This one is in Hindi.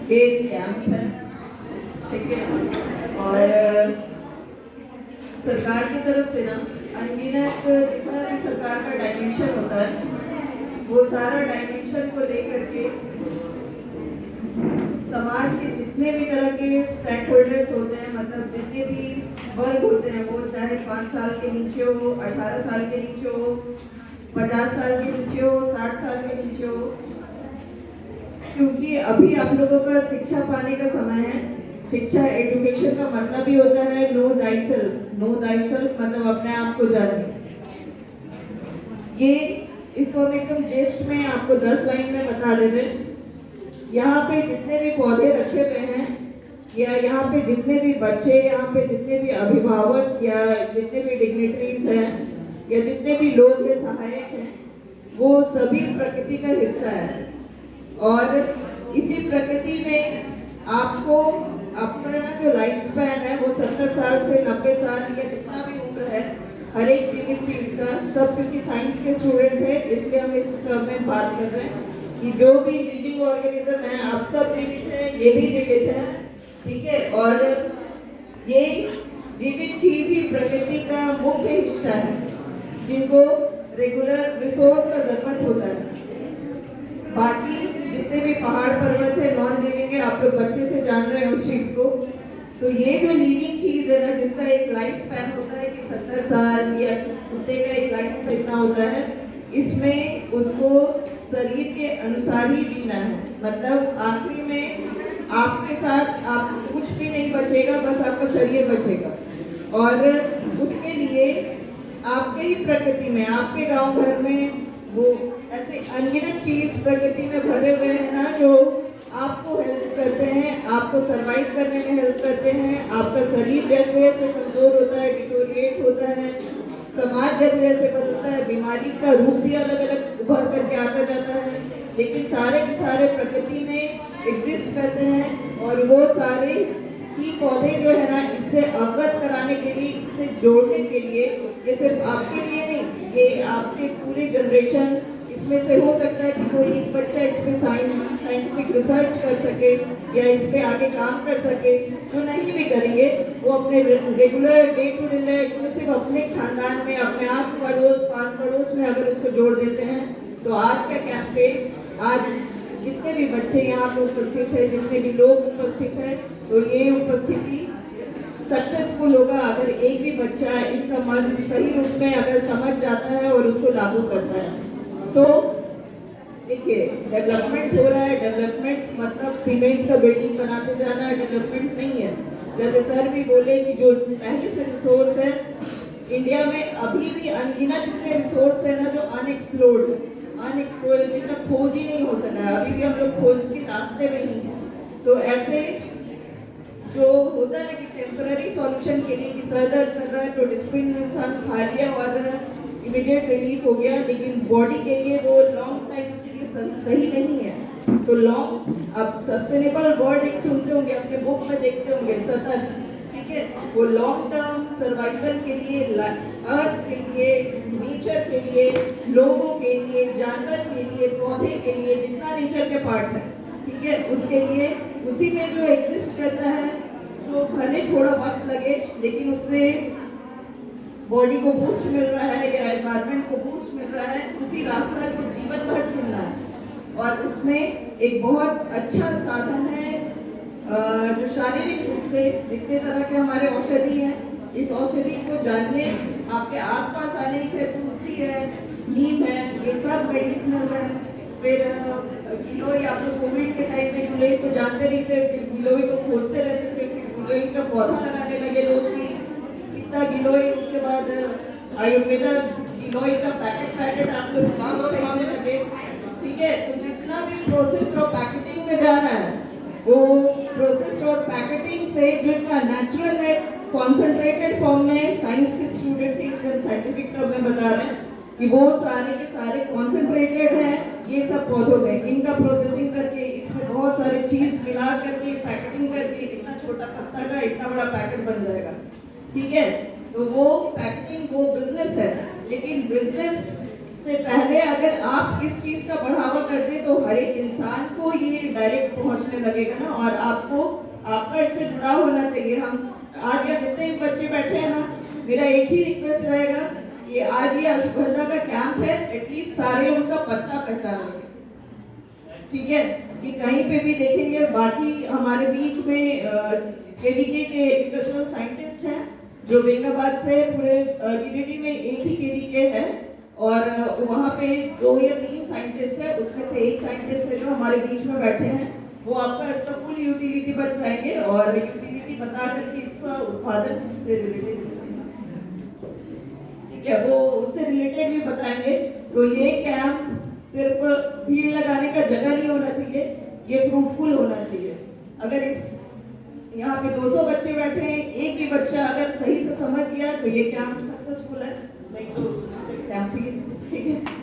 एक कैंप है, ठीक है। और सरकार की तरफ से ना अनगिनत जितना भी सरकार का डायमेंशन होता है, वो सारा डायमेंशन को लेकर के समाज के जितने भी तरह के स्टेक होल्डर्स होते हैं, मतलब जितने भी वर्ग होते हैं, वो चाहे 5 साल के नीचे हो, 18 साल के नीचे हो, 50 साल के नीचे हो, 60 साल के नीचे हो, क्योंकि अभी आप लोगों का शिक्षा पाने का समय है। शिक्षा एजुकेशन का मतलब ही होता है नो थायसेल्फ। नो थायसेल्फ मतलब अपने आप को जानिए। ये इसको हम एकदम जेस्ट में आपको 10 लाइन में बता देते हैं। यहाँ पे जितने भी पौधे रखे हुए हैं, या यहाँ पे जितने भी बच्चे, यहाँ पे जितने भी अभिभावक या जितने भी डिग्निटरीज हैं, या जितने भी लोग हैं, सहायक हैं, वो सभी प्रकृति का हिस्सा है। और इसी प्रकृति में आपको आपका जो लाइफ स्पैन है वो 70 साल से 90 साल या जितना भी उम्र है, हर एक जीवित चीज का सब, क्योंकि साइंस के स्टूडेंट है इसलिए हम इस टर्म में बात कर रहे हैं कि जो भी लिविंग ऑर्गेनिज्म है, आप सब जीवित है, ये भी जीवित है, ठीक है। और ये जीवित चीज ही प्रकृति का मुख्य हिस्सा है, जिनको रेगुलर रिसोर्स का जरूरत होता है। बाकी जितने भी पहाड़ पर्वत है नॉन लिविंग है, आप लोग बच्चे से जान रहे हैं उस चीज को। तो ये जो लिविंग चीज है ना, जिसका एक लाइफ स्पैन होता है कि 70 साल, या कुत्ते का एक लाइफ स्पैन इतना होता है, इसमें उसको शरीर के अनुसार ही जीना है। मतलब आखिरी में आपके साथ आप कुछ भी नहीं बचेगा, बस आपका शरीर बचेगा। और उसके लिए आपके ही प्रकृति में, आपके गांव घर में वो ऐसे अनगिनत चीज प्रकृति में भरे हुए हैं ना, जो आपको हेल्प करते हैं, आपको सरवाइव करने में हेल्प करते हैं। आपका शरीर जैसे जैसे कमजोर होता है, डिटोरिएट होता है, समाज जैसे जैसे बदलता है, बीमारी का रूप भी अलग अलग उभर करके आता जाता है, लेकिन सारे के सारे प्रकृति में एग्जिस्ट करते हैं। और वो सारे ही पौधे जो है ना, इससे अवगत कराने के लिए, इससे जोड़ने के लिए, ये सिर्फ आपके लिए नहीं, ये आपके पूरे जनरेशन, इसमें से हो सकता है कि कोई एक बच्चा इस पे साइंटिफिक रिसर्च कर सके या इस पे आगे काम कर सके। जो नहीं भी करेंगे वो अपने regular day to day life में सिर्फ अपने खानदान में, अपने आस पड़ोस, पास पड़ोस में अगर उसको जोड़ देते हैं, तो आज का कैंपेन, आज जितने भी बच्चे यहाँ पे उपस्थित है, जितने भी लोग उपस्थित है, तो ये उपस्थिति सक्सेसफुल होगा अगर एक भी बच्चा इसका मन सही रूप में अगर समझ जाता है और उसको लागू करता है। तो देखिए, डेवलपमेंट हो रहा है। डेवलपमेंट मतलब सीमेंट का बिल्डिंग बनाते जाना डेवलपमेंट नहीं है। जैसे सर भी बोले कि जो पहले से रिसोर्स है इंडिया में, अभी भी अनगिनत इतने रिसोर्स है ना जो अनएक्सप्लोर्ड है, जिनका खोज ही नहीं हो सका है, अभी भी हम लोग खोज के रास्ते में ही हैं। तो ऐसे जो होता है ना कि टेम्पररी सॉल्यूशन के लिए, कि सर दर्द कर रहा है तो डिस्प्रिन इंसान खा लिया और इमीडिएट रिलीफ हो गया, लेकिन बॉडी के लिए वो लॉन्ग टाइम के लिए सही नहीं है। तो लॉन्ग, अब सस्टेनेबल वर्ड एक सुनते होंगे, अपने बुक में देखते होंगे, सतत, ठीक है, वो लॉन्ग टर्म सर्वाइवल के लिए, अर्थ के लिए, नेचर के लिए, लोगों के लिए, जानवर के लिए, पौधे के लिए, जितना नेचर के पार्ट है, ठीक है, उसके लिए, उसी में जो एग्जिस्ट करता है, जो भले थोड़ा वक्त लगे लेकिन उससे बॉडी को बूस्ट मिल रहा है या एनवायरनमेंट को बूस्ट मिल रहा है, उसी रास्ता को जीवन भर चुनना है। और उसमें एक बहुत अच्छा साधन है जो शारीरिक रूप से जितने तरह के हमारे औषधि हैं, इस औषधि को जानने, आपके आसपास आने के, तुलसी है, नीम है, ये सब मेडिसिनल है। फिर गिलोय, आप लोग कोविड के टाइम में गिलोय को जानते नहीं थे, फिर गिलोय को खोजते रहते थे, फिर गिलोय का पौधा लगाने लगे लोग भी, कितना गिलोय। उसके बाद आयुर्वेदा गिलोय का पैकेट आप लोग खरीदने लगे, ठीक है। तो जितना भी प्रोसेस और पैकेटिंग में जा रहा है, वो प्रोसेस और पैकेटिंग से जो इतना नेचुरल है, कॉन्सेंट्रेटेड फॉर्म में, साइंस के स्टूडेंट इसमें साइंटिफिक टर्म में बता रहे हैं कि वो सारे के सारे कॉन्सेंट्रेटेड हैं ये सब पौधों में। इनका प्रोसेसिंग करके इसमें बहुत सारी चीज मिला करके पैकेटिंग करके इतना छोटा पत्ता का इतना बड़ा पैकेट बन जाएगा, ठीक है। तो वो पैकेटिंग वो बिजनेस है, लेकिन बिजनेस से पहले अगर आप इस चीज का बढ़ावा कर दे तो हर एक इंसान को ये डायरेक्ट पहुंचने लगेगा ना, और आपको आपका इससे जुड़ाव होना चाहिए। हम आज यहाँ जितने भी बच्चे बैठे हैं ना, मेरा एक ही रिक्वेस्ट रहेगा, ये आज ये अशुभदा का कैंप है, एटलीस्ट सारे लोग उसका पत्ता पहचान लेंगे, ठीक है? कि कहीं पे भी देखेंगे। बाकी हमारे बीच में केवीके के एग्रीकल्चरल साइंटिस्ट हैं जो बेंगाबाद से, पूरे गिरिडीह में एक ही केवीके है, और वहाँ पे 2 या 3 साइंटिस्ट है, उसमें से एक साइंटिस्ट है जो हमारे बीच में बैठे हैं, वो आपका इसका फुल यूटिलिटी बताएंगे और यूटिलिटी बता करके इसका उत्पादन से रिलेटेड, ठीक है, वो उससे रिलेटेड भी बताएंगे। तो ये कैंप सिर्फ भीड़ लगाने का जगह नहीं होना चाहिए, ये फ्रूटफुल होना चाहिए। अगर इस यहाँ पे 200 बच्चे बैठे हैं, एक भी बच्चा अगर सही से समझ गया तो ये कैंप सक्सेसफुल है, नहीं तो कैंप ही, ठीक है।